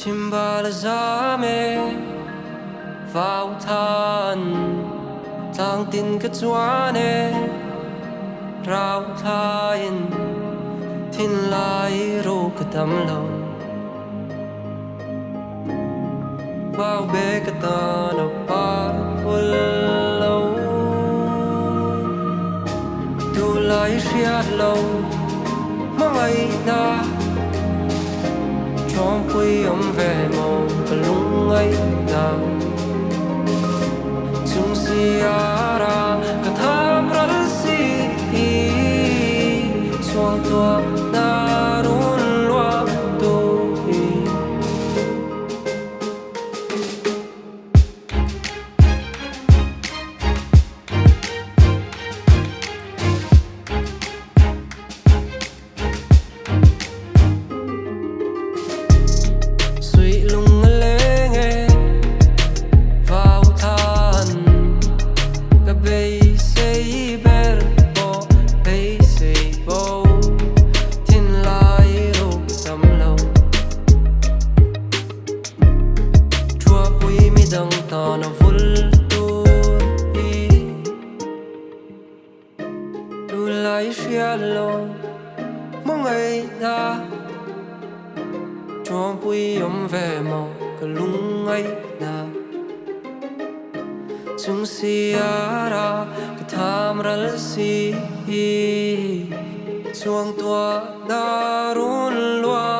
Chimbalazame vào than tang tin cái chuane rau thain tin lai ro cái tâm lòng vào bê cái ta nó par lâu tu lai xiết lâu mong ai na trong quy âm về màu và lung ấy nào chúng si ara cả tham ra si trong tua na run loa tu dang ta na vultu tu lai xialo mong ai na trong quy âm về màu cả lung ấy na chung si ara ka tham ra si chuang tua na run loa